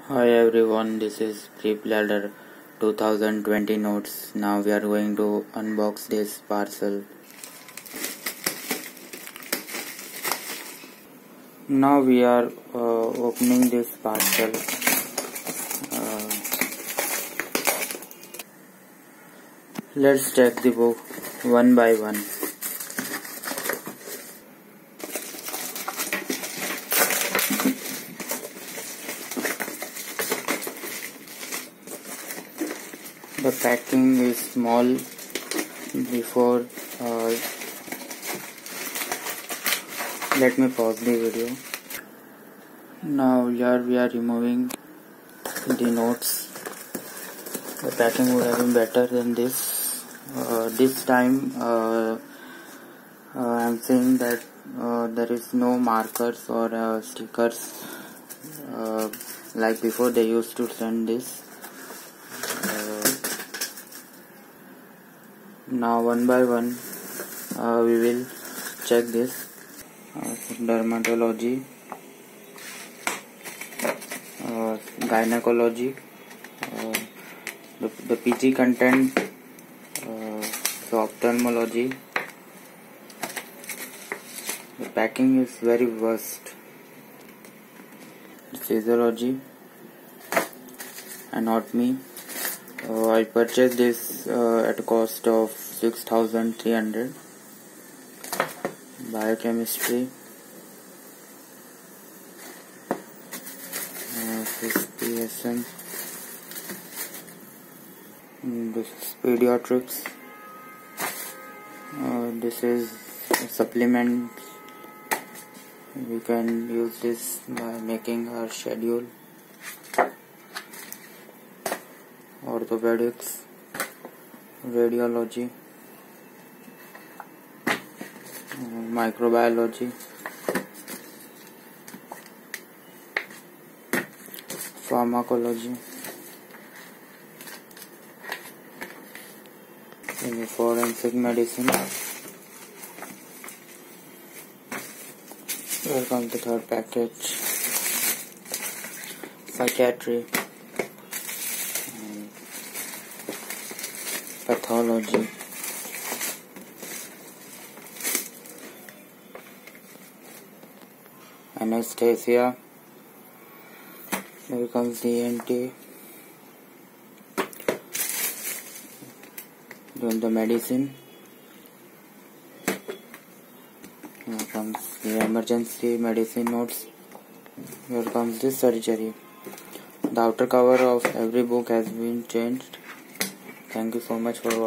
Hi everyone, this is Prepladder 2020 notes. Now we are going to unbox this parcel. Now we are opening this parcel. Let's check the book one by one. The packing is small before let me pause the video. Now here we are removing the notes. The packing would have been better than this. This time I am saying that there is no markers or stickers like before they used to send this. Now one by one we will check this. Dermatology, gynecology, the PG content, so ophthalmology. The packing is very worst. Physiology, anatomy. I purchased this at a cost of 6,300. Biochemistry, PSM. This is pediatrics. This is a supplement. We can use this by making our schedule. Orthopedics, radiology, microbiology, pharmacology, forensic medicine. Here comes the third package. Psychiatry, pathology, anesthesia. Here comes the ENT, then the medicine. Here comes the emergency medicine notes. Here comes the surgery. The outer cover of every book has been changed. Thank you so much for watching.